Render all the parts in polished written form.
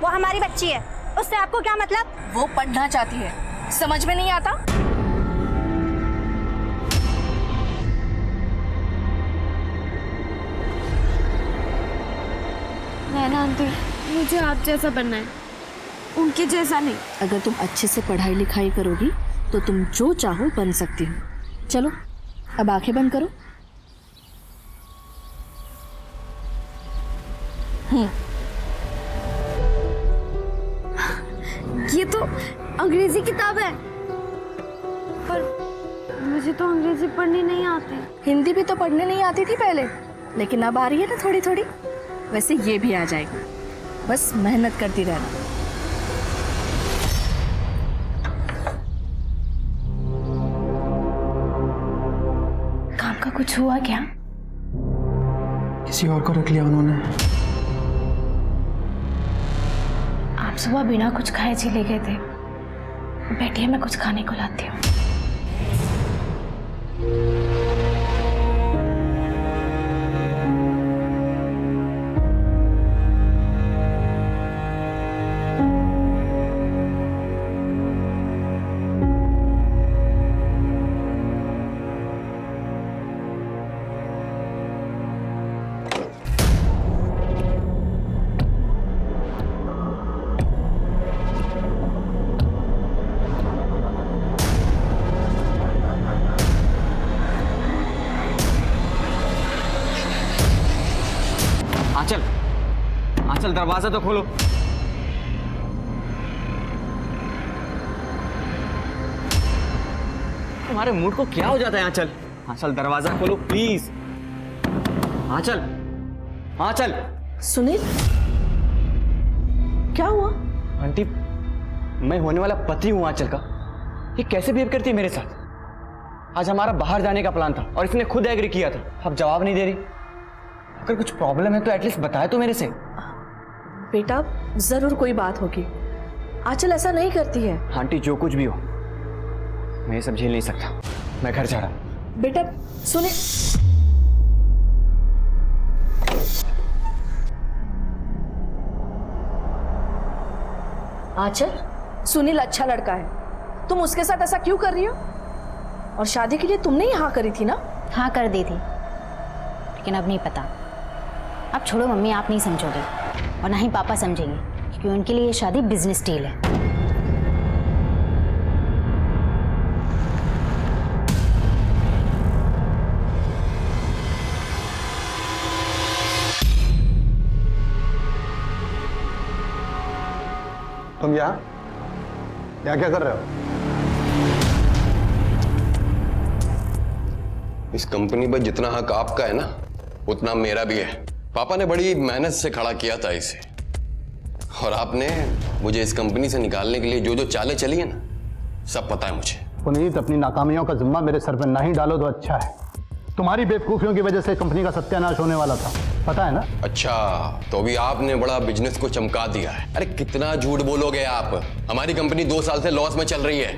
वो हमारी बच्ची है, उससे आपको क्या मतलब? वो पढ़ना चाहती है, समझ में नहीं आता? नैना आंटी, मुझे आप जैसा बनना है, उनके जैसा नहीं। अगर तुम अच्छे से पढ़ाई लिखाई करोगी तो तुम जो चाहो बन सकती हो। चलो अब आंखें बंद करो। ये तो अंग्रेजी किताब है, पर मुझे तो अंग्रेजी पढ़नी नहीं आती। हिंदी भी तो पढ़ने नहीं आती थी पहले, लेकिन अब आ रही है ना थोड़ी थोड़ी। वैसे ये भी आ जाएगा, बस मेहनत करती रहना। काम का कुछ हुआ क्या? किसी और को रख लिया उन्होंने। आप सुबह बिना कुछ खाए चले गए थे। बैठिए, मैं कुछ खाने को लाती हूँ। आंचल, आंचल दरवाजा तो खोलो। तुम्हारे मूड को क्या हो जाता है आंचल? आंचल दरवाजा खोलो प्लीज। आंचल, आंचल। सुनील, क्या हुआ? आंटी, मैं होने वाला पति हूं आंचल का। ये कैसे बिहेव करती है मेरे साथ? आज हमारा बाहर जाने का प्लान था और इसने खुद एग्री किया था। अब जवाब नहीं दे रही। अगर कुछ प्रॉब्लम है तो एटलीस्ट बताए तो मेरे से। बेटा, जरूर कोई बात होगी। आंचल ऐसा नहीं करती है। आंटी, जो कुछ भी हो, मैं ये सब झेल नहीं सकता। मैं घर जा रहा हूं। बेटा सुनील, आंचल, सुनील अच्छा लड़का है, तुम उसके साथ ऐसा क्यों कर रही हो? और शादी के लिए तुमने ही हाँ करी थी ना? हाँ कर दी थी, लेकिन अब नहीं पता। अब छोड़ो मम्मी, आप नहीं समझोगे और ना ही पापा समझेंगे, क्योंकि उनके लिए ये शादी बिजनेस डील है। तुम यहाँ क्या कर रहे हो? इस कंपनी पर जितना हक आपका है ना, उतना मेरा भी है। पापा ने बड़ी मेहनत से खड़ा किया था इसे, और आपने मुझे इस कंपनी से निकालने के लिए जो जो चालें चली है ना, सब पता है मुझे। पुनीत, अपनी नाकामियों का जिम्मा मेरे सर पर ना ही डालो तो अच्छा है। तुम्हारी बेवकूफियों की वजह से कंपनी का सत्यानाश होने वाला था, पता है ना? अच्छा, तो अभी आपने बड़ा बिजनेस को चमका दिया है। अरे कितना झूठ बोलोगे आप? हमारी कंपनी 2 साल से लॉस में चल रही है।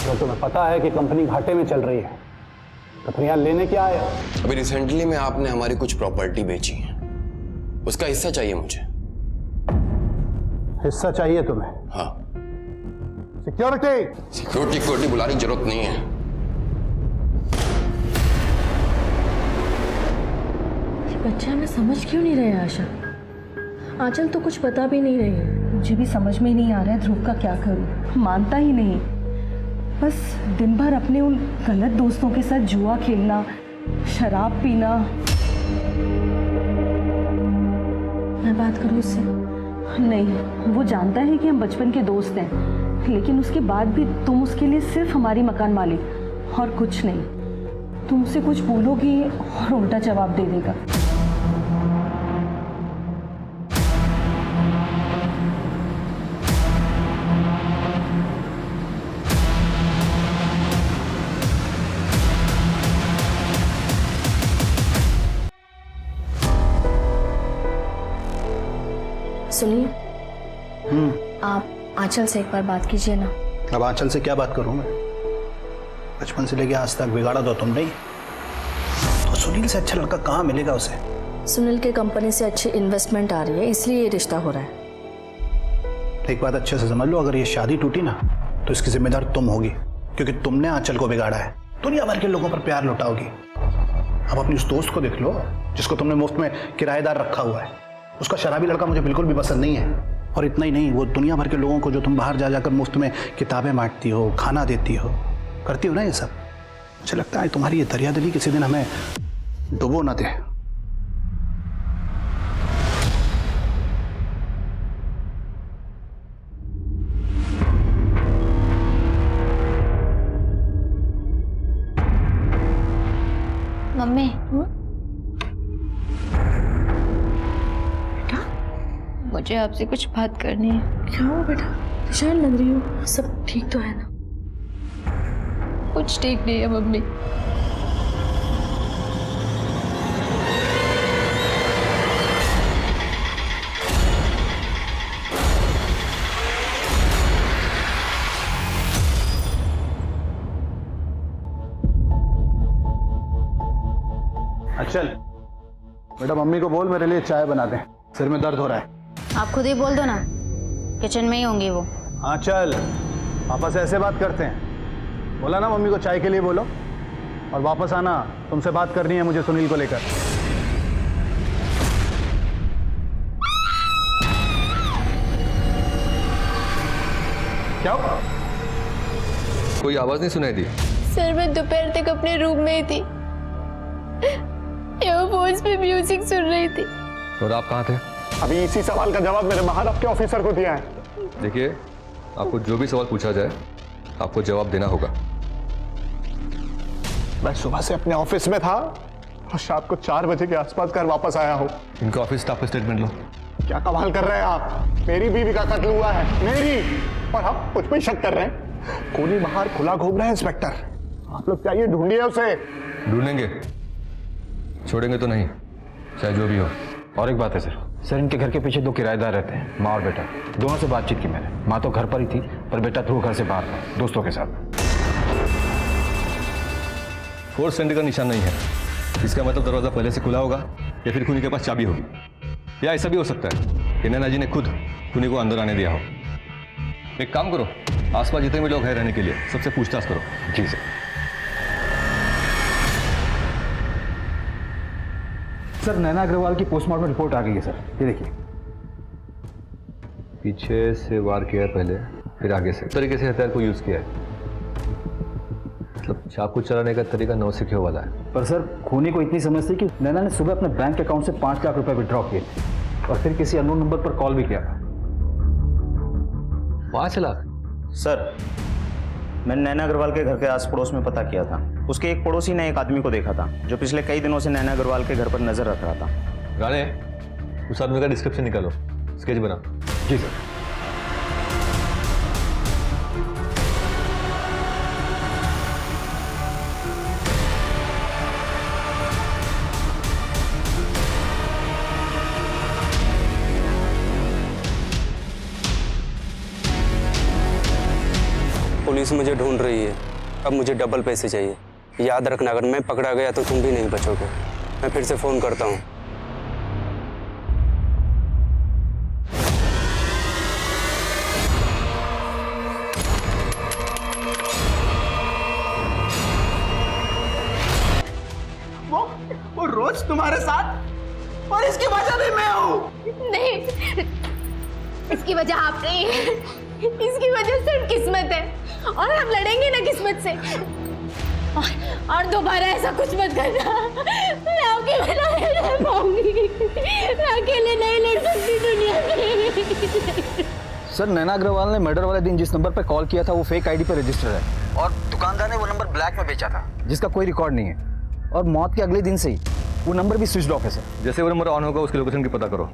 तो तुम्हें पता है कि कंपनी घाटे में चल रही है, तो फिर यहाँ लेने क्या आए? अभी रिसेंटली में आपने हमारी कुछ प्रॉपर्टी बेची है, उसका हिस्सा चाहिए मुझे। हिस्सा चाहिए तुम्हें? हाँ। सिक्योरिटी सिक्योरिटी बुलाने की जरूरत नहीं है। बच्चा मैं समझ क्यों नहीं रहे आशा? आंचल तो कुछ बता भी नहीं रही है। मुझे भी समझ में ही नहीं आ रहा है ध्रुव का क्या करूं। मानता ही नहीं, बस दिन भर अपने उन गलत दोस्तों के साथ जुआ खेलना, शराब पीना। मैं बात करूं उससे? नहीं, वो जानता है कि हम बचपन के दोस्त हैं, लेकिन उसके बाद भी तुम उसके लिए सिर्फ हमारी मकान मालिक और कुछ नहीं। तुम उसे कुछ बोलोगी और उल्टा जवाब दे देगा। सुनिए, आप आंचल से एक बार बात कीजिए ना। अब आंचल से क्या बात करूं मैं? बचपन से लेके आज तक बिगाड़ा तो तुम नहीं, तो सुनील से अच्छा लड़का कहाँ मिलेगा उसे? सुनील के कंपनी से अच्छी इन्वेस्टमेंट आ रही है, इसलिए ये रिश्ता हो रहा है। एक बात अच्छे से समझ लो, अगर ये शादी टूटी ना तो इसकी जिम्मेदार तुम होगी, क्योंकि तुमने आंचल को बिगाड़ा है। दुनिया भर के लोगों पर प्यार लुटाओगी। अब अपनी उस दोस्त को देख लो जिसको तुमने मुफ्त में किराएदार रखा हुआ है। उसका शराबी लड़का मुझे बिल्कुल भी पसंद नहीं है। और इतना ही नहीं, वो दुनिया भर के लोगों को जो तुम बाहर जा जाकर मुफ्त में किताबें बांटती हो, खाना देती हो, करती हो ना ये सब, मुझे लगता है तुम्हारी ये दरियादिली किसी दिन हमें डुबो ना दे। मम्मी बेटा, मुझे आपसे कुछ बात करनी है। क्या हुआ बेटा? परेशान लग रही हो। सब ठीक तो है ना? कुछ ठीक नहीं है मम्मी। चल बेटा, मम्मी को बोल मेरे लिए चाय बना दे, सिर में दर्द हो रहा है। आप खुद ही बोल दो ना, किचन में ही होंगी वो। हाँ चल, पापा से ऐसे बात करते हैं। बोला ना मम्मी को चाय के लिए बोलो, और वापस आना, तुमसे बात करनी है मुझे सुनील को लेकर। क्या हुआ? कोई आवाज नहीं सुनाई दी? सर मैं दोपहर तक अपने रूम में ही थी, ईयरफोन्स पे म्यूजिक सुन रही थी। और आप कहाँ थे? अभी इसी सवाल का जवाब मेरे महाराज के ऑफिसर को दिया है। देखिए, आपको जो भी सवाल पूछा जाए आपको जवाब देना होगा। मैं सुबह से अपने ऑफिस में था और शाम को 4 बजे के आसपास घर वापस आया हूँ। इनका ऑफिस स्टाफ का स्टेटमेंट लो। क्या कमाल कर रहे हैं आप? मेरी बीवी का कत्ल हुआ है, मेरी, और आप मुझ पे शक कर रहे हैं। कोनी बाहर खुला घूम रहे हैं इंस्पेक्टर, आप लोग चाहिए ढूंढिए उसे। ढूंढेंगे, छोड़ेंगे तो नहीं, चाहे जो भी हो। और एक बात है सर, इनके घर के पीछे 2 किराएदार रहते हैं, माँ और बेटा। दोनों से बातचीत की मैंने। माँ तो घर पर ही थी, पर बेटा थ्रू घर से बाहर था, दोस्तों के साथ। फोर्स सेंटर का निशान नहीं है, इसका मतलब दरवाजा पहले से खुला होगा या फिर खूनी के पास चाबी होगी, या ऐसा भी हो सकता है कि नैना जी ने खुद खूनी को अंदर आने दिया हो। एक काम करो, आसपास जितने भी लोग हैं रहने के लिए, सबसे पूछताछ करो। जी सर। सर, नैना अग्रवाल की पोस्टमार्टम रिपोर्ट आ गई है सर, ये देखिए। पीछे से वार किया है पहले, फिर आगे से। तरीके से हथियार को यूज किया है, मतलब चाकू चलाने का तरीका नौ सीखे वाला है। पर सर, खूनी को इतनी समझ थी कि नैना ने सुबह अपने बैंक अकाउंट से 5 लाख रुपए विड्रॉ किए और फिर किसी अननोन नंबर पर कॉल भी किया था। 5 लाख? सर, मैंने नैना अग्रवाल के घर के आस पड़ोस में पता किया था। उसके एक पड़ोसी ने एक आदमी को देखा था जो पिछले कई दिनों से नैना अग्रवाल के घर पर नजर रख रहा था। राणे, उस आदमी का डिस्क्रिप्शन निकालो, स्केच बना। जी सर। पुलिस मुझे ढूंढ रही है, अब मुझे डबल पैसे चाहिए। याद रखना, अगर मैं पकड़ा गया तो तुम भी नहीं बचोगे। मैं फिर से फोन करता हूँ। वो रोज तुम्हारे साथ, और इसकी वजह भी मैं हूँ। नहीं, इसकी वजह आप नहीं है, इसकी वजह सिर्फ किस्मत है, और हम लड़ेंगे ना किस्मत से। और दोबारा ऐसा कुछ मत करना, मैं आपके बिना नहीं रह पाऊंगी, मैं अकेले नहीं लड़ सकती दुनिया में। सर, नैना अग्रवाल ने मर्डर वाले दिन जिस नंबर पर कॉल किया था वो फेक आईडी पर रजिस्टर्ड है, और दुकानदार ने वो नंबर ब्लैक में बेचा था जिसका कोई रिकॉर्ड नहीं है, और मौत के अगले दिन से ही वो नंबर भी स्विच ऑफ है सर। जैसे वो नंबर ऑन होगा उसकी लोकेशन की पता करो।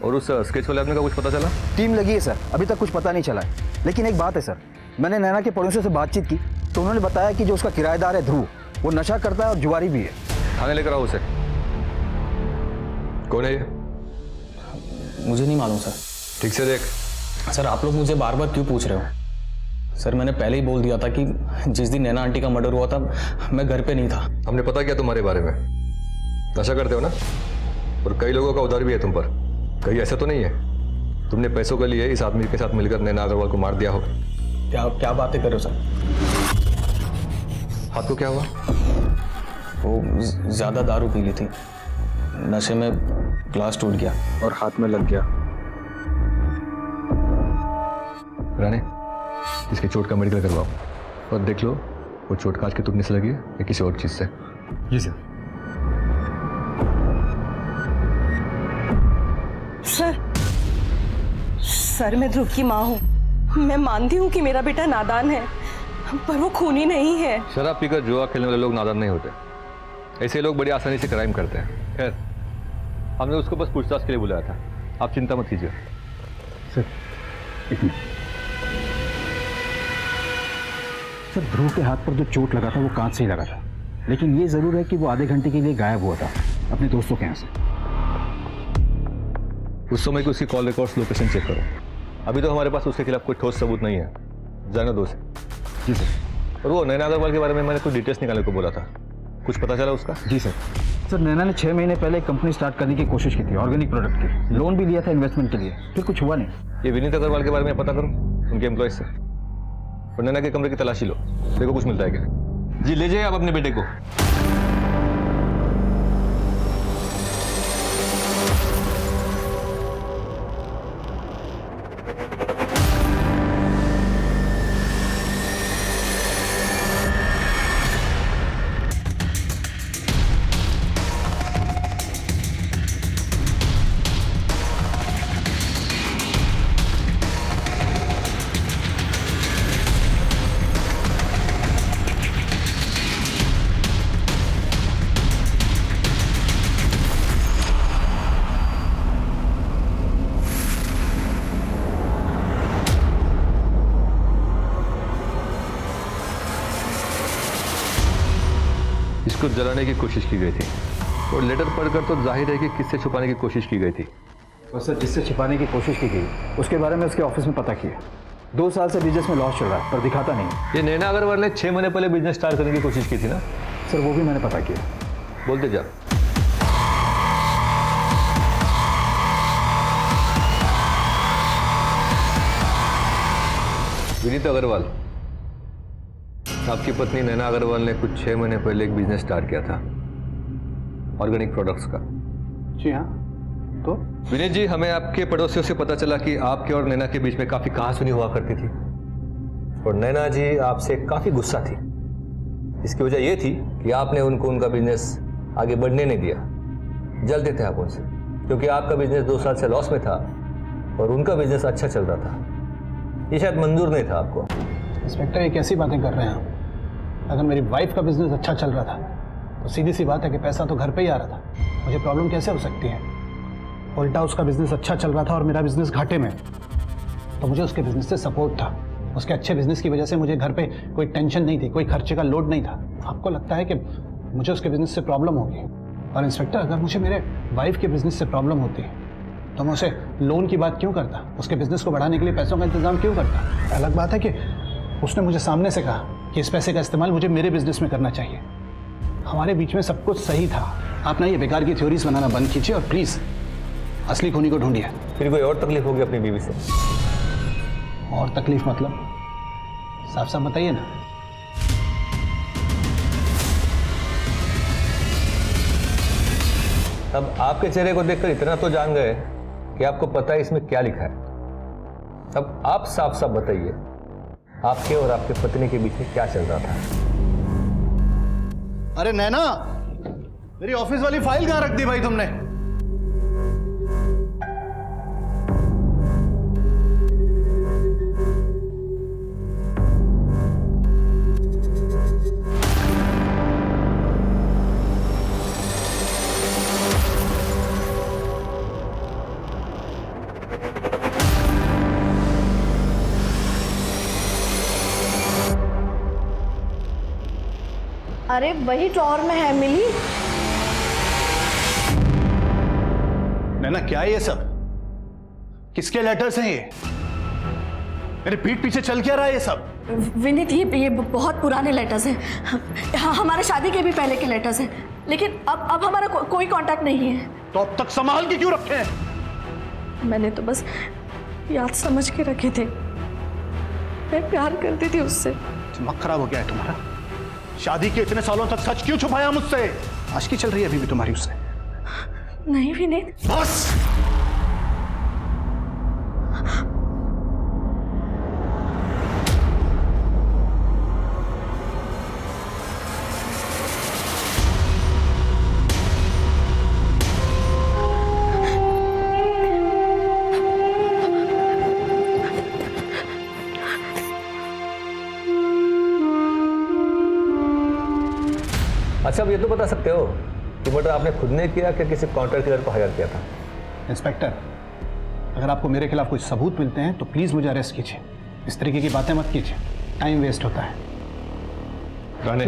और उस स्केच वाले आदमी का कुछ पता चला? टीम लगी है सर, अभी तक कुछ पता नहीं चला है। लेकिन एक बात है सर, मैंने नैना के पड़ोसियों से बातचीत की तो उन्होंने बताया कि जो उसका किराएदार है ध्रुव, वो नशा करता है और जुआरी भी है। थाने लेकर आओ उसे। कौन है ये? मुझे नहीं मालूम सर। ठीक से देख। सर, आप लोग मुझे बार बार क्यों पूछ रहे हो? सर, मैंने पहले ही बोल दिया था कि जिस दिन नैना आंटी का मर्डर हुआ था मैं घर पे नहीं था। हमने पता किया तुम्हारे बारे में, नशा करते हो ना? और कई लोगों का उधार भी है तुम पर। कहीं ऐसा तो नहीं है तुमने पैसों के लिए इस आदमी के साथ मिलकर नैना अग्रवाल को मार दिया हो? क्या क्या बातें कर रहे हो सर? हाथ को क्या हुआ? वो ज़्यादा दारू पी ली थी, नशे में ग्लास टूट गया और हाथ में लग गया। राणे, इसकी चोट का मेडिकल करवाओ और देख लो वो चोट कांच के तुमने से लगी है या किसी और चीज से। जी सर। सर मैं ध्रुव की माँ हूँ। मैं मानती हूँ कि मेरा बेटा नादान है, पर वो खूनी नहीं है। शराब पीकर जुआ खेलने वाले लोग नादान नहीं होते, ऐसे लोग बड़ी आसानी से क्राइम करते हैं। खैर, हमने उसको बस पूछताछ के लिए बुलाया था, आप चिंता मत कीजिए। सर सर, ध्रुव के हाथ पर जो चोट लगा था वो कांच से ही लगा था, लेकिन ये जरूर है कि वो आधे घंटे के लिए गायब हुआ था अपने दोस्तों के यहाँ से। उस समय की उसकी कॉल रिकॉर्ड्स लोकेशन चेक करो। अभी तो हमारे पास उसके खिलाफ कोई ठोस सबूत नहीं है, जाने दो उसे। जी सर। और वो नैना अग्रवाल के बारे में मैंने कुछ डिटेल्स निकालने को बोला था, कुछ पता चला उसका? जी सर। सर नैना ने 6 महीने पहले एक कंपनी स्टार्ट करने की कोशिश की थी, ऑर्गेनिक प्रोडक्ट की। लोन भी लिया था इन्वेस्टमेंट के लिए, फिर कुछ हुआ नहीं। ये विनीत अग्रवाल के बारे में पता करो, उनके एम्प्लॉयज से, और नैना के कमरे की तलाशी लो, देखो कुछ मिलता है क्या। जी ले जाइए आप अपने बेटे को। इसको जलाने की कोशिश की गई थी और लेटर पढ़कर तो जाहिर है कि किससे छुपाने की कोशिश की गई थी। और सर जिससे छिपाने की कोशिश की गई उसके बारे में उसके ऑफिस में पता किया। 2 साल से बिजनेस में लॉस चल रहा है, पर दिखाता नहीं। ये नैना अग्रवाल ने 6 महीने पहले बिजनेस स्टार्ट करने की कोशिश की थी ना? सर वो भी मैंने पता किया। बोलते जा। विनीत अग्रवाल, आपकी पत्नी नैना अग्रवाल ने कुछ 6 महीने पहले एक बिजनेस स्टार्ट किया था ऑर्गेनिक प्रोडक्ट्स का। जी हाँ। तो विनीत जी, हमें आपके पड़ोसियों से पता चला कि आपके और नैना के बीच में काफी कहासुनी हुआ करती थी और नैना जी आपसे काफी गुस्सा थी। इसकी वजह यह थी कि आपने उनको उनका बिजनेस आगे बढ़ने नहीं दिया। जलते थे आप उनसे क्योंकि आपका बिजनेस 2 साल से लॉस में था और उनका बिजनेस अच्छा चल रहा था। ये शायद मंजूर नहीं था आपको। इंस्पेक्टर ये कैसी बातें कर रहे हैं आप? अगर मेरी वाइफ का बिजनेस अच्छा चल रहा था तो सीधी सी बात है कि पैसा तो घर पे ही आ रहा था। मुझे प्रॉब्लम कैसे हो सकती है? उल्टा उसका बिजनेस अच्छा चल रहा था और मेरा बिजनेस घाटे में, तो मुझे उसके बिजनेस से सपोर्ट था। उसके अच्छे बिजनेस की वजह से मुझे घर पे कोई टेंशन नहीं थी, कोई खर्चे का लोड नहीं था। आपको लगता है कि मुझे उसके बिजनेस से प्रॉब्लम होगी? और इंस्पेक्टर, अगर मुझे मेरे वाइफ के बिजनेस से प्रॉब्लम होती तो मैं उसे लोन की बात क्यों करता? उसके बिजनेस को बढ़ाने के लिए पैसों का इंतजाम क्यों करता? अलग बात है कि उसने मुझे सामने से कहा कि इस पैसे का इस्तेमाल मुझे मेरे बिजनेस में करना चाहिए। हमारे बीच में सब कुछ सही था। आप ना ये बेकार की थ्योरीज बनाना बंद कीजिए और प्लीज़ असली खूनी को ढूंढिए। फिर कोई और तकलीफ होगी अपनी बीवी से? और तकलीफ मतलब? साफ साफ बताइए ना। अब आपके चेहरे को देखकर इतना तो जान गए कि आपको पता है इसमें क्या लिखा है। अब आप साफ साफ बताइए, आपके और आपके पत्नी के बीच में क्या चल रहा था? अरे नैना, मेरी ऑफिस वाली फाइल कहाँ रख दी भाई तुमने? अरे वही ड्रॉअर में है, मिली। नैना क्या है ये सब? किसके लेटर्स हैं ये? मेरे पीठ पीछे चल क्या रहा है ये सब? विनीत, ये बहुत पुराने लेटर्स हैं। हाँ, हमारे शादी के भी पहले के लेटर्स हैं, लेकिन अब हमारा कोई कांटेक्ट नहीं है। तो अब तक संभाल के क्यों रखे हैं? मैंने तो बस याद समझ के रखे थे। मैं प्यार करती थी उससे। दिमाग खराब हो गया है तुम्हारा? शादी के इतने सालों तक सच क्यों छुपाया मुझसे? आशिकी चल रही है अभी भी तुम्हारी उससे? नहीं विनीत। बस। अच्छा, अब ये तो बता सकते हो कि मर्डर आपने खुद ने किया कि किसी कॉन्ट्रैक्ट किलर को हायर किया था? इंस्पेक्टर, अगर आपको मेरे खिलाफ कोई सबूत मिलते हैं तो प्लीज मुझे अरेस्ट कीजिए। इस तरीके की बातें मत कीजिए, टाइम वेस्ट होता है। राणे,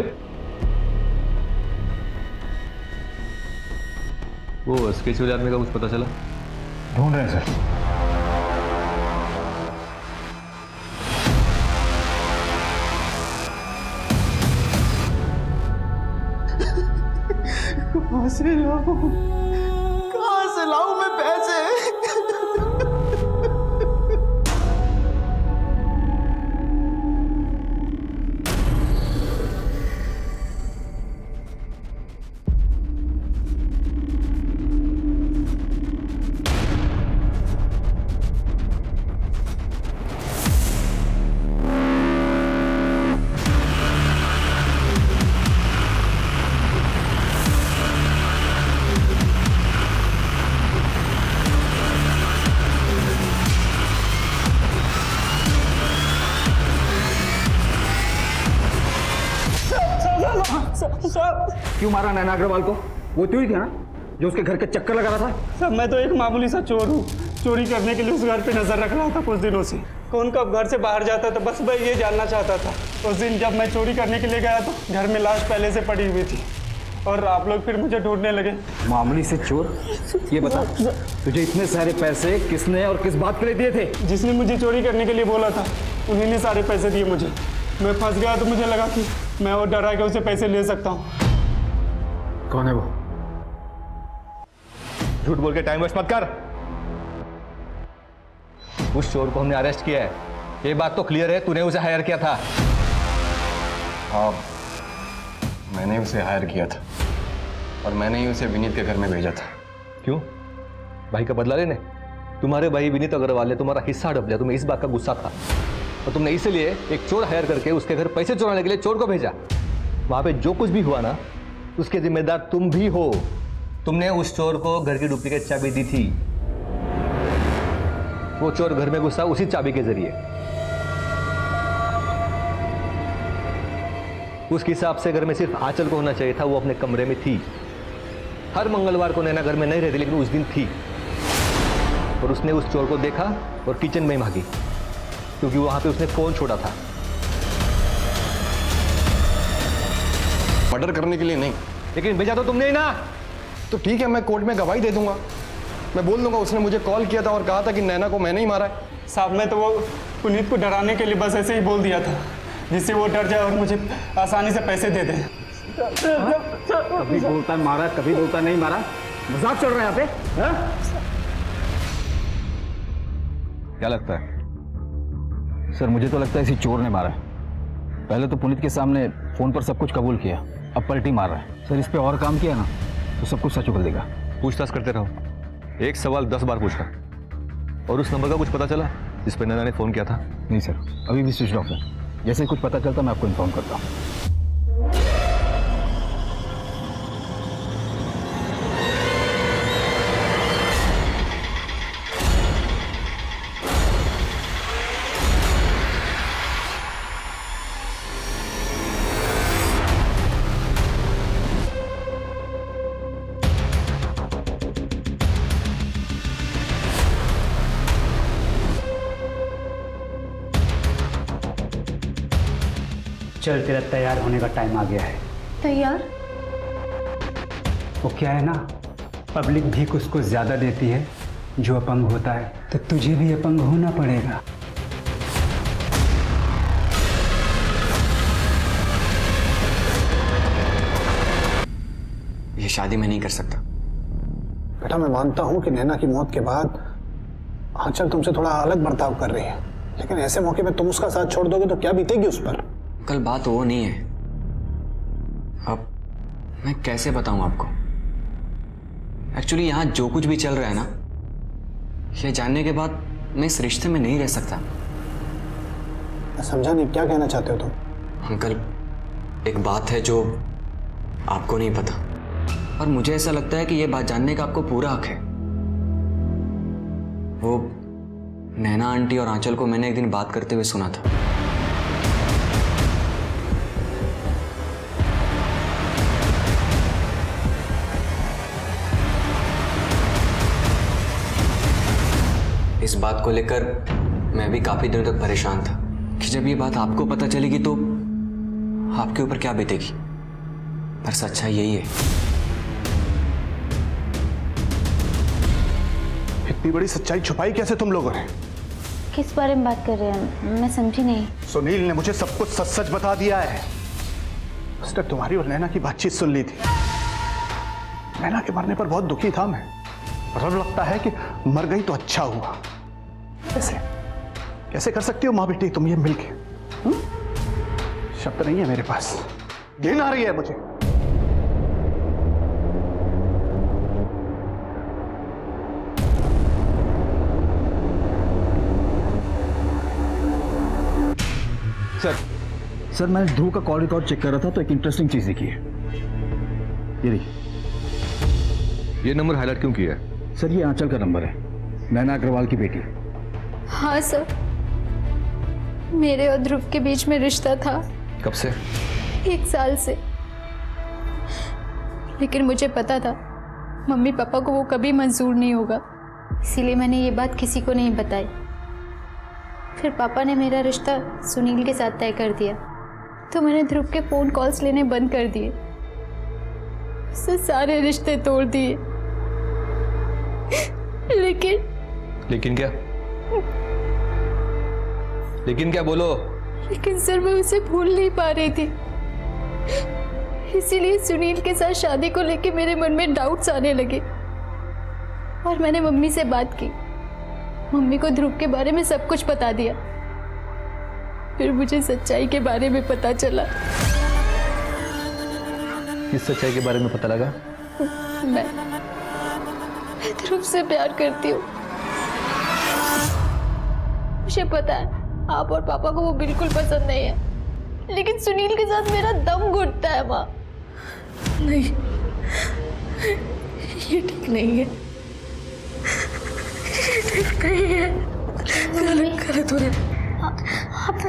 वो स्केच वाले आदमी का कुछ पता चला? ढूंढ रहे हैं सर। कहां से लाऊं मैं पैसे? क्यों मारा नैना अग्रवाल को? वो तू ही थी ना जो उसके घर के चक्कर लगा रहा था? सर, मैं तो एक मामूली सा चोर हूँ। चोरी करने के लिए उस घर पे नजर रख रहा था कुछ दिनों से। कौन कब घर से बाहर जाता था, बस मैं ये जानना चाहता था। उस दिन जब मैं चोरी करने के लिए गया तो घर में लाश पहले से पड़ी हुई थी और आप लोग फिर मुझे ढूंढने लगे। मामूली से चोर? ये बता, तुझे इतने सारे पैसे किसने और किस बात के लिए दिए थे? जिसने मुझे चोरी करने के लिए बोला था उन्हीं ने सारे पैसे दिए मुझे। मैं फंस गया तो मुझे लगा कि मैं वो डरा के उसे पैसे ले सकता हूँ। कौन है वो? झूठ बोल के टाइम वेस्ट मत कर। उस चोर को हमने अरेस्ट किया है, ये बात तो क्लियर है। तूने उसे हायर किया था। हाँ, मैंने उसे हायर किया था और मैंने ही उसे विनीत के घर में भेजा था। क्यों? भाई का बदला लेने? तुम्हारे भाई विनीत अग्रवाल ने तुम्हारा हिस्सा हड़प लिया, तुम्हें इस बात का गुस्सा था और तुमने इसलिए एक चोर हायर करके उसके घर पैसे चुराने के लिए चोर को भेजा। वहां पे जो कुछ भी हुआ ना, उसके जिम्मेदार तुम भी हो। तुमने उस चोर को घर की डुप्लीकेट चाबी दी थी। वो चोर घर में घुसा उसी चाबी के जरिए। उसके हिसाब से घर में सिर्फ आंचल को होना चाहिए था, वो अपने कमरे में थी। हर मंगलवार को नैना घर में नहीं रहती, लेकिन उस दिन थी और उसने उस चोर को देखा और किचन में भागी क्योंकि वहां पे उसने फोन छोड़ा था। मर्डर करने के लिए नहीं। लेकिन भेजा तो तुमने ही ना। तो ठीक है, मैं कोर्ट में गवाही दे दूंगा। मैं बोल दूंगा उसने मुझे कॉल किया था और कहा था कि नैना को मैंने ही मारा है। साहब, मैं तो वो पुनीत को डराने के लिए बस ऐसे ही बोल दिया था, जिससे वो डर जाए और मुझे आसानी से पैसे दे दे। कभी बोलता मारा, कभी बोलता नहीं मारा। मजाक चल रहा है यहाँ पे? हा? क्या लगता है? सर, मुझे तो लगता है इसी चोर ने मारा है। पहले तो पुनीत के सामने फोन पर सब कुछ कबूल किया, अब पलटी मार रहा है। सर, इस पे और काम किया ना तो सब कुछ सच उगल देगा। पूछताछ करते रहो, एक सवाल 10 बार पूछना। और उस नंबर का कुछ पता चला जिस पर नैना ने फोन किया था? नहीं सर, अभी भी स्विच ऑफ है। जैसे ही कुछ पता चलता मैं आपको इन्फॉर्म करता हूँ। चल, तेरा तैयार होने का टाइम आ गया है। तैयार? वो क्या है ना, पब्लिक भीख उसको ज़्यादा देती है जो अपंग होता है, तो तुझे भी अपंग होना पड़ेगा। शादी मैं नहीं कर सकता। बेटा मैं मानता हूं कि नैना की मौत के बाद आंचल तुमसे थोड़ा अलग बर्ताव कर रही है, लेकिन ऐसे मौके पे तुम उसका साथ छोड़ दोगे तो क्या बीतेगी उस पर? कल बात वो नहीं है। अब मैं कैसे बताऊं आपको? एक्चुअली यहां जो कुछ भी चल रहा है ना, ये जानने के बाद मैं इस रिश्ते में नहीं रह सकता। मैं समझा नहीं, क्या कहना चाहते हो तुम? अंकल, एक बात है जो आपको नहीं पता, और मुझे ऐसा लगता है कि यह बात जानने का आपको पूरा हक है। वो नैना आंटी और आंचल को मैंने एक दिन बात करते हुए सुना था। इस बात को लेकर मैं भी काफी दिनों तक परेशान था कि जब ये बात आपको पता चलेगी तो आपके ऊपर क्या बीतेगी। पर सच्चाई यही है। इतनी बड़ी सच्चाई छुपाई कैसे तुम लोगों ने? किस बारे में बात कर रहे हैं, मैं समझी नहीं। सुनील ने मुझे सब कुछ सच सच बता दिया है। उसने तुम्हारी और नैना की बातचीत सुन ली थी। नैना के मरने पर बहुत दुखी था मैं, और अब लगता है कि मर गई तो अच्छा हुआ। कैसे कैसे कर सकती हो माँ बेटी तुम ये मिलके? शब्द नहीं है मेरे पास, घिन आ रही है मुझे। सर मैंने ध्रुव का कॉल रिकॉर्ड चेक कर रहा था तो एक इंटरेस्टिंग चीज दिखी है। ये देखिए। ये नंबर हाईलाइट क्यों किया है? सर ये आंचल का नंबर है, नैना अग्रवाल की बेटी। हाँ सर, मेरे और ध्रुव के बीच में रिश्ता था। कब से? 1 साल से। लेकिन मुझे पता था मम्मी पापा को वो कभी मंजूर नहीं होगा, इसीलिए मैंने ये बात किसी को नहीं बताई। फिर पापा ने मेरा रिश्ता सुनील के साथ तय कर दिया, तो मैंने ध्रुव के फ़ोन कॉल्स लेने बंद कर दिए, उससे सारे रिश्ते तोड़ दिए। लेकिन क्या? लेकिन क्या, बोलो। लेकिन सर मैं उसे भूल नहीं पा रही थी, इसीलिए सुनील के साथ शादी को लेके मेरे मन में डाउट्स आने लगे, और मैंने मम्मी से बात की। मम्मी को ध्रुव के बारे में सब कुछ बता दिया। फिर मुझे सच्चाई के बारे में पता चला। किस सच्चाई के बारे में पता लगा? मैं ध्रुव से प्यार करती हूँ। मुझे पता है आप और पापा को वो बिल्कुल पसंद नहीं है, लेकिन सुनील के साथ मेरा दम घुटता है माँ। नहीं, ये ठीक नहीं है, ये ठीक नहीं है। गलत हो रहा है। आप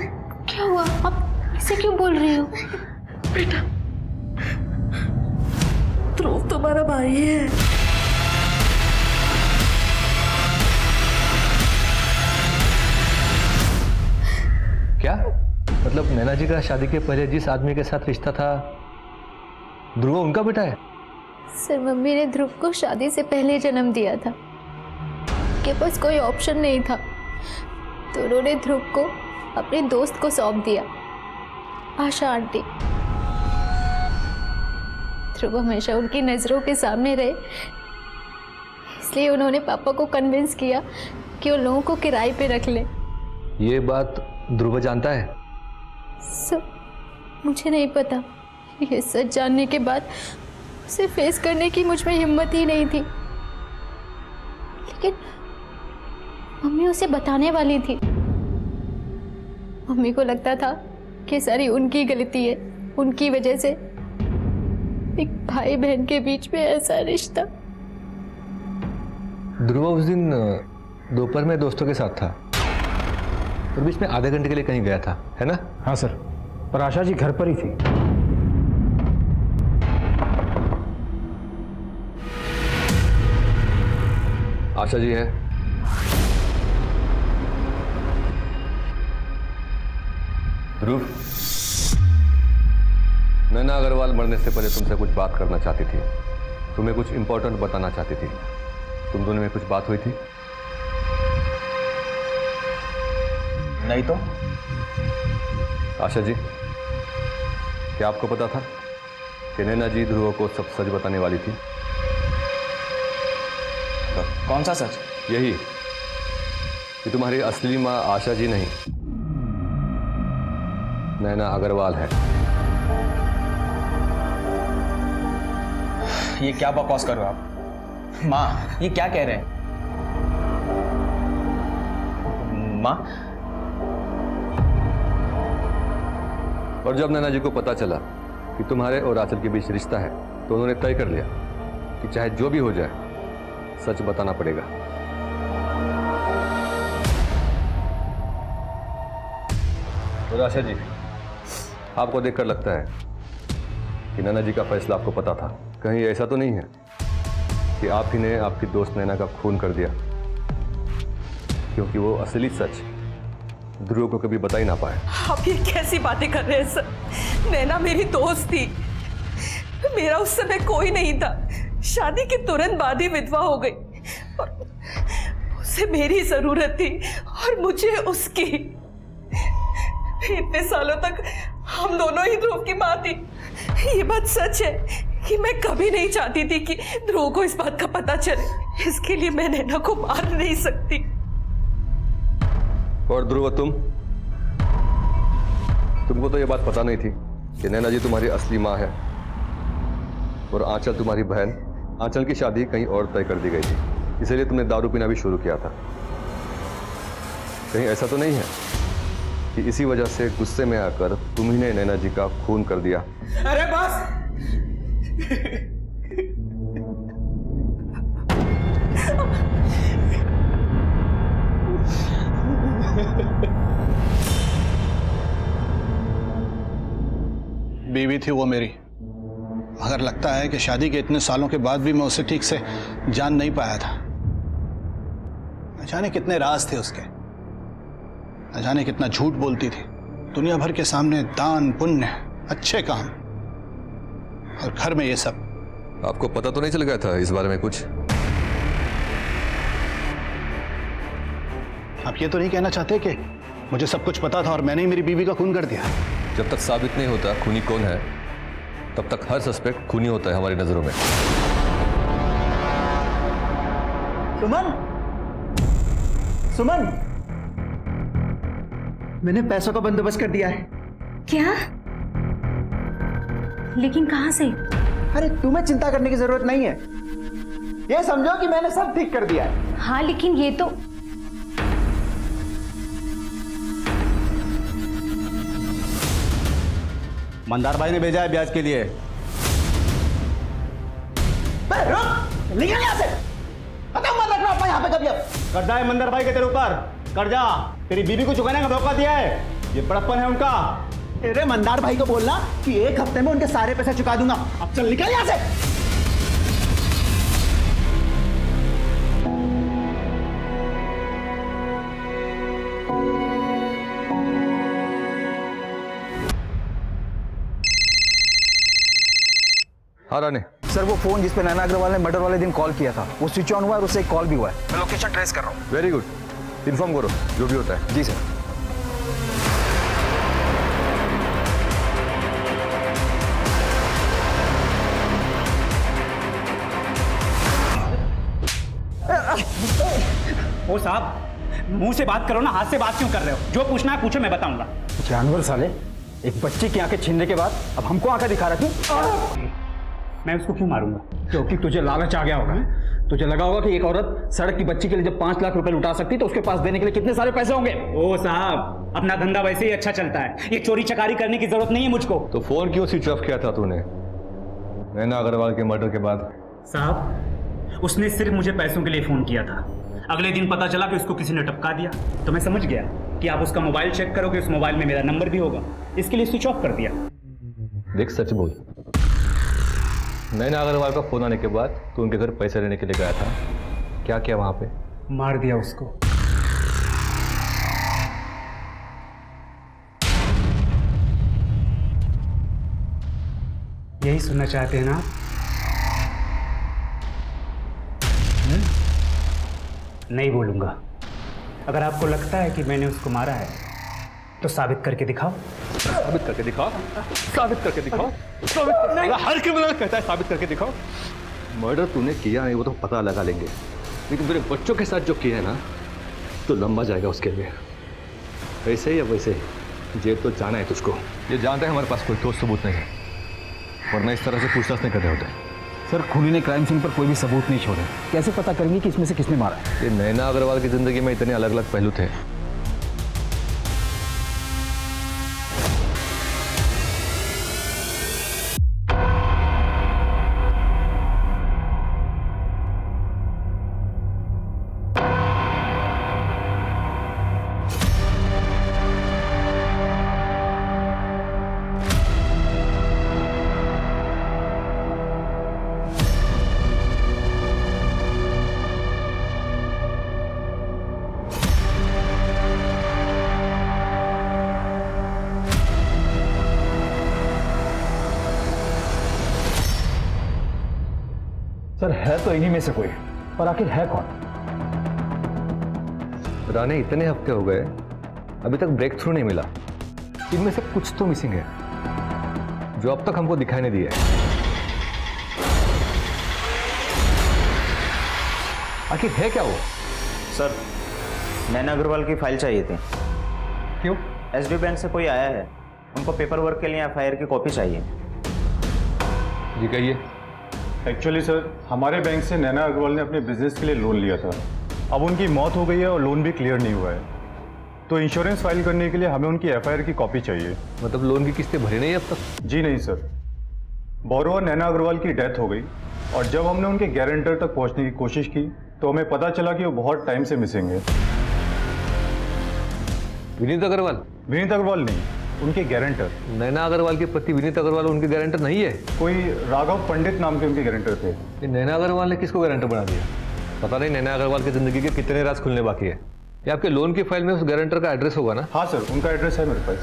क्या हुआ? आप इसे क्यों बोल रही हो? बेटा, ध्रुव तुम्हारा भाई है। क्या मतलब? नैना जी का शादी के पहले जिस आदमी के साथ रिश्ता था ध्रुव उनका बेटा है? सर मम्मी ने ध्रुव को शादी से पहले जन्म दिया था, के पास कोई ऑप्शन नहीं था, तो उन्होंने ध्रुव को अपने दोस्त को सौंप दिया, आशा आंटी। ध्रुव हमेशा उनकी नज़रों के सामने रहे, इसलिए उन्होंने पापा को कन्विंस किया कि उन लोगों को किराए पे रख ले। ये बात ध्रुव जानता है? सर मुझे नहीं पता। ये सच जानने के बाद उसे फेस करने की मुझ में हिम्मत ही नहीं थी, लेकिन मम्मी उसे बताने वाली थी। मम्मी को लगता था कि सारी उनकी गलती है, उनकी वजह से एक भाई बहन के बीच में ऐसा रिश्ता। ध्रुव उस दिन दोपहर में दोस्तों के साथ था और बीच में आधे घंटे के लिए कहीं गया था, है ना? हाँ सर, पर आशा जी घर पर ही थी। आशा जी है? ध्रुव, नैना अग्रवाल मरने से पहले तुमसे कुछ बात करना चाहती थी, तुम्हें कुछ इंपॉर्टेंट बताना चाहती थी। तुम दोनों में कुछ बात हुई थी? नहीं तो? आशा जी, क्या आपको पता था कि नैना जी ध्रुव को सब सच बताने वाली थी। कौन सा सच? यही कि तुम्हारी असली माँ आशा जी नहीं, नैना अग्रवाल है। ये क्या बकवास कर रहे हो आप? माँ, ये क्या कह रहे हैं? माँ, और जब नैना जी को पता चला कि तुम्हारे और आंचल के बीच रिश्ता है तो उन्होंने तय कर लिया कि चाहे जो भी हो जाए सच बताना पड़ेगा। और आशा जी, आपको देखकर लगता है कि नैना जी का फैसला आपको पता था। कहीं ऐसा तो नहीं है कि आप ही ने आपकी दोस्त नैना का खून कर दिया, क्योंकि वो असली सच ध्रुव को कभी बता ही ना पाए। आप ये कैसी बातें कर रहे हैं सर? नैना मेरी दोस्त थी, मेरा उस समय कोई नहीं था। शादी के तुरंत बाद ही विधवा हो गई और उसे मेरी जरूरत थी और मुझे उसकी। इतने सालों तक हम दोनों ही ध्रुव की माँ थी। ये बात सच है कि मैं कभी नहीं चाहती थी कि ध्रुव को इस बात का पता चले। इसके लिए मैं नैना को मार नहीं सकती। और ध्रुव, तुमको तो ये बात पता नहीं थी कि नैना जी तुम्हारी असली माँ है और आंचल तुम्हारी बहन। आंचल की शादी कहीं और तय कर दी गई थी, इसलिए तुमने दारू पीना भी शुरू किया था। कहीं ऐसा तो नहीं है कि इसी वजह से गुस्से में आकर तुम ही ने नैना जी का खून कर दिया? अरे बस! बीवी थी वो मेरी, मगर लगता है कि शादी के इतने सालों के बाद भी मैं उसे ठीक से जान नहीं पाया था। न जाने कितने राज थे उसके, न जाने कितना झूठ बोलती थी दुनिया भर के सामने। दान पुण्य, अच्छे काम, और घर में ये सब। आपको पता तो नहीं चल गया था इस बारे में कुछ? आप ये तो नहीं कहना चाहते कि मुझे सब कुछ पता था और मैंने ही मेरी बीवी का खून कर दिया? जब तक साबित नहीं होता खूनी कौन है, तब तक हर सस्पेक्ट खूनी होता है हमारी नजरों में। सुमन, सुमन, मैंने पैसों का बंदोबस्त कर दिया है। क्या? लेकिन कहां से? अरे तुम्हें चिंता करने की जरूरत नहीं है। ये समझो कि मैंने सब ठीक कर दिया है। हाँ, लेकिन ये तो मंदार भाई ने भेजा है ब्याज के लिए। निकल यहाँ से, खत्म मत रखना अपना यहाँ पे कभी। अब कर्जा है मंदार भाई के तेरे ऊपर, कर्जा तेरी बीवी को चुकाने का मौका दिया है, ये बड़प्पन है उनका। तेरे मंदार भाई को बोलना कि 1 हफ्ते में उनके सारे पैसे चुका दूंगा। अब चल निकल यहाँ से। हाँ राने। सर, वो फोन जिस पे नैना अग्रवाल ने मर्डर वाले दिन कॉल किया था वो स्विच ऑन हुआ और उससे एक कॉल भी हुआ है। मैं लोकेशन ट्रेस कर रहा हूँ। वेरी गुड, इन्फॉर्म करो जो भी होता है। जी सर। ओ साहब, मुंह से बात करो ना, हाथ से बात क्यों कर रहे हो? जो पूछना है पूछो, मैं बताऊंगा। जानवर साले, एक बच्ची की आंखें छीनने के बाद अब हमको आंखें दिखा रहा तू। मैं उसको क्यों मारूंगा? क्योंकि तुझे लालच आ गया होगा। तुझे लगा होगा कि एक औरत सड़क की बच्ची के लिए जब 5 लाख रुपए लुटा सकती तो उसके पास देने के लिए कितने सारे पैसे होंगे। ओ साहब, अपना धंधा वैसे ही अच्छा चलता है, ये चोरी चकारी करने की जरूरत नहीं है मुझको। तो फोन क्यों स्विच ऑफ किया था तूने नैना अग्रवाल के मर्डर के बाद? साहब, उसने सिर्फ मुझे पैसों के लिए फोन किया था। अगले दिन पता चला कि उसको किसी ने टपका दिया, तो मैं समझ गया कि आप उसका मोबाइल चेक करोगे, उस मोबाइल में मेरा नंबर भी होगा, इसके लिए स्विच ऑफ कर दिया। देख, सच बोल, नैना अग्रवाल का फोन आने के बाद तू उनके घर पैसे लेने के लिए गया था, क्या किया वहां पे? मार दिया उसको। यही सुनना चाहते हैं ना आप? नहीं बोलूंगा। अगर आपको लगता है कि मैंने उसको मारा है तो साबित करके दिखाओ। साबित करके दिखाओ, साबित करके दिखाओ, साबित करके हर क्रिमिनल कहता है साबित करके दिखाओ। मर्डर तूने किया नहीं वो तो पता लगा लेंगे, लेकिन तेरे बच्चों के साथ जो किया है ना तो लंबा जाएगा उसके लिए। वैसे ही या वैसे ही जेल तो जाना है तुझको। ये जानते हैं हमारे पास कोई ठोस सबूत नहीं है, वरना इस तरह से पूछताछ नहीं करते होते। सर खूनी ने क्राइम सीन पर कोई भी सबूत नहीं छोड़े, कैसे पता करेंगे कि इसमें से किसने मारा है? ये नैना अग्रवाल की जिंदगी में इतने अलग अलग पहलू थे। सर है तो इन्हीं में से कोई, पर आखिर है कौन? राणे इतने हफ्ते हो गए अभी तक ब्रेक थ्रू नहीं मिला। इनमें से कुछ तो मिसिंग है जो अब तक हमको दिखाई नहीं दिया है। आखिर है क्या वो? सर नैना अग्रवाल की फाइल चाहिए थी। क्यों? एसडी बैंक से कोई आया है, उनको पेपर वर्क के लिए एफआईआर की कॉपी चाहिए। जी कहिए। एक्चुअली सर हमारे बैंक से नैना अग्रवाल ने अपने बिजनेस के लिए लोन लिया था। अब उनकी मौत हो गई है और लोन भी क्लियर नहीं हुआ है, तो इंश्योरेंस फाइल करने के लिए हमें उनकी एफआईआर की कॉपी चाहिए। मतलब लोन की किस्तें भरी नहीं अब तक? जी नहीं सर, बोरोवर नैना अग्रवाल की डेथ हो गई और जब हमने उनके गारंटर तक पहुंचने की कोशिश की तो हमें पता चला कि वो बहुत टाइम से मिसिंग है। विनीत अग्रवाल? विनीत अग्रवाल नहीं, उनके गारंटर। नैना अग्रवाल के पति विनीत अग्रवाल उनके गारंटर नहीं है? कोई राघव पंडित नाम के उनके गारंटर थे। ये नैना अग्रवाल ने किसको गारंटर बना दिया? पता नहीं नैना अग्रवाल की जिंदगी के कितने राज खुलने बाकी है। ये आपके लोन की फाइल में उस गारंटर का एड्रेस होगा ना? हाँ सर, उनका एड्रेस है मेरे पास।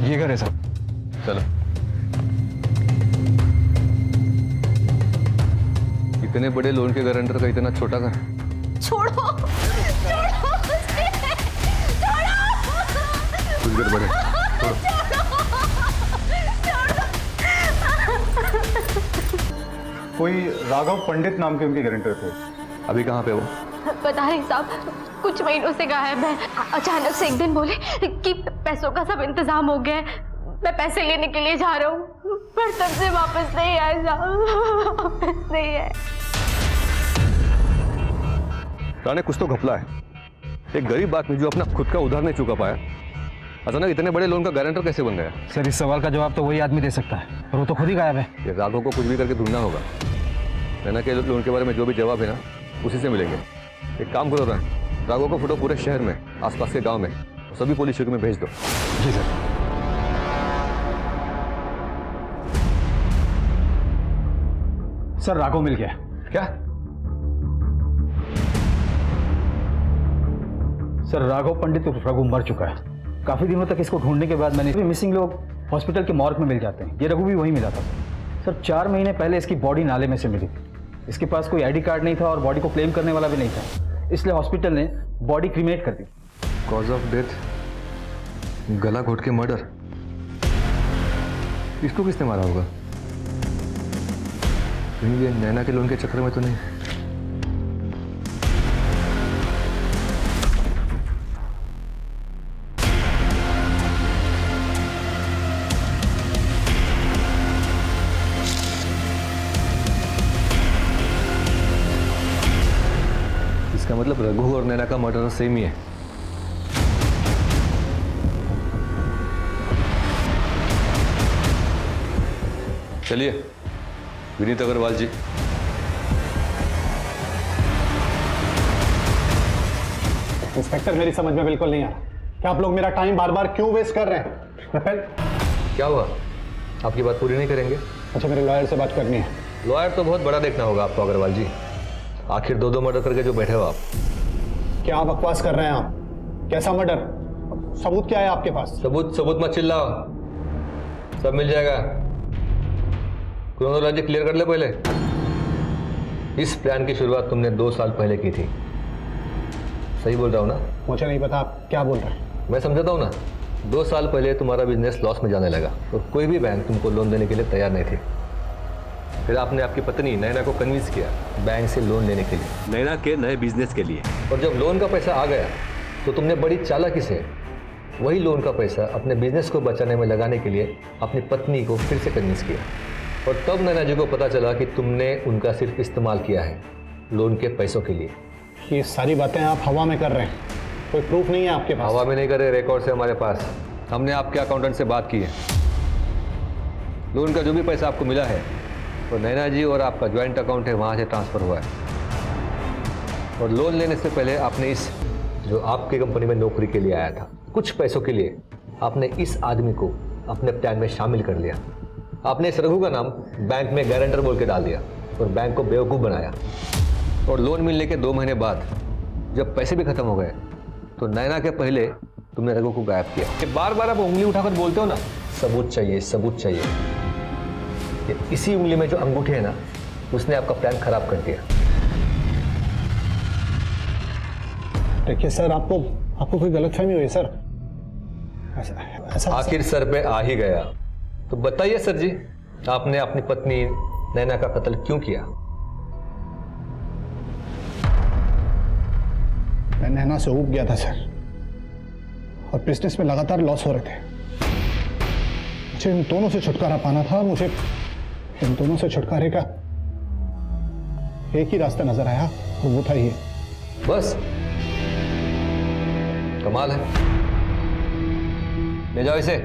ये घर है सर। चलो। इतने बड़े लोन के गारंटर का इतना छोटा घर? छोड़ो छोड़ो मुझे, छोड़ो। कुछ गड़बड़ है, छोड़ो। कोई राघव पंडित नाम के उनके गारंटर थे। अभी कहाँ पे वो? पता नहीं साहब, कुछ महीनों से गायब है। अचानक से एक दिन बोले कि पैसों का सब इंतजाम हो गया है, मैं पैसे लेने के लिए जा रहा हूँ, पर तब से वापस नहीं आए साहब, वापस नहीं आए। राणे कुछ तो घपला है। एक गरीब आदमी जो अपना खुद का उधार नहीं चुका पाया, अचानक इतने बड़े लोन का गारंटर कैसे बन गया? सर इस सवाल का जवाब तो वही आदमी दे सकता है, पर वो तो खुद ही गायब है। ये राघव को कुछ भी करके ढूंढना होगा। नैना के लोन के बारे में जो भी जवाब है ना उसी से मिलेंगे। एक काम करो राणे, राघव का फोटो पूरे शहर में, आसपास के गांव में, सभी पुलिस चौकी में भेज दो। जी सर। सर राघव मिल गया। क्या? सर राघव पंडित उर्फ रघु मर चुका है। काफी दिनों तक इसको ढूंढने के बाद मैंने मिसिंग लोग हॉस्पिटल के मॉर्ग में मिल जाते हैं, ये रघु भी वहीं मिला था। सर 4 महीने पहले इसकी बॉडी नाले में से मिली। इसके पास कोई आईडी कार्ड नहीं था और बॉडी को क्लेम करने वाला भी नहीं था, इसलिए हॉस्पिटल ने बॉडी क्रीमेट कर दी। कॉज ऑफ डेथ गला घोट के मर्डर। इसको किसने मारा होगा? कहीं ये नैना के लोन के चक्कर में तो नहीं? इसका मतलब रघु और नैना का मर्डर सेम ही है। चलिए विनीत अग्रवाल जी। इंस्पेक्टर मेरी समझ में बिल्कुल नहीं आ रहा कि आप लोग मेरा टाइम बार बार क्यों वेस्ट कर रहे हैं। क्या हुआ? आपकी बात पूरी नहीं करेंगे? अच्छा मेरे लॉयर से बात करनी है। लॉयर तो बहुत बड़ा देखना होगा आपको अग्रवाल जी। आखिर 2 मर्डर करके जो बैठे हो आप। क्या बकवास कर रहे हैं आप? कैसा मर्डर? सबूत क्या है आपके पास? सबूत मत चिल्लाओ, सब मिल जाएगा। क्रोनोलॉजी क्लियर कर ले पहले। इस प्लान की शुरुआत तुमने 2 साल पहले की थी, सही बोल रहा हूँ ना? मुझे नहीं पता आप क्या बोल रहे हैं। मैं समझाता हूँ ना। 2 साल पहले तुम्हारा बिजनेस लॉस में जाने लगा और कोई भी बैंक तुमको लोन देने के लिए तैयार नहीं थी। फिर आपने आपकी पत्नी नैना को कन्विंस किया बैंक से लोन लेने के लिए, नैना के नए बिजनेस के लिए। और जब लोन का पैसा आ गया तो तुमने बड़ी चालाकी से वही लोन का पैसा अपने बिजनेस को बचाने में लगाने के लिए अपनी पत्नी को फिर से कन्विंस किया। और तब नैना जी को पता चला कि तुमने उनका सिर्फ इस्तेमाल किया है लोन के पैसों के लिए। ये सारी बातें आप हवा में कर रहे हैं, कोई प्रूफ नहीं है आपके पास? हवा में नहीं करे, रिकॉर्ड से हमारे पास। हमने आपके अकाउंटेंट से बात की है। लोन का जो भी पैसा आपको मिला है वो नैना जी और आपका ज्वाइंट अकाउंट है, वहाँ से ट्रांसफ़र हुआ है। और लोन लेने से पहले आपने इस जो आपकी कंपनी में नौकरी के लिए आया था, कुछ पैसों के लिए आपने इस आदमी को अपने प्लान में शामिल कर लिया। आपने इस रघु का नाम बैंक में गारंटर बोल के डाल दिया और बैंक को बेवकूफ़ बनाया। और लोन मिलने के 2 महीने बाद जब पैसे भी खत्म हो गए तो नैना के पहले तुमने रघु को गायब किया। कि बार बार आप उंगली उठाकर बोलते हो ना, सबूत चाहिए, सबूत चाहिए। ये इसी उंगली में जो अंगूठे है ना, उसने आपका प्लान खराब कर दिया। देखिए सर, आपको कोई गलतफहमी हुई सर? ऐसा आखिर सर पे आ ही गया तो बताइए सर जी, आपने अपनी पत्नी नैना का कत्ल क्यों किया? मैं नैना से ऊब गया था सर, और बिजनेस में लगातार लॉस हो रहे थे। मुझे इन दोनों से छुटकारा पाना था। मुझे इन दोनों से छुटकारे का एक ही रास्ता नजर आया, और वो था ये। बस? कमाल है। ले जाओ इसे।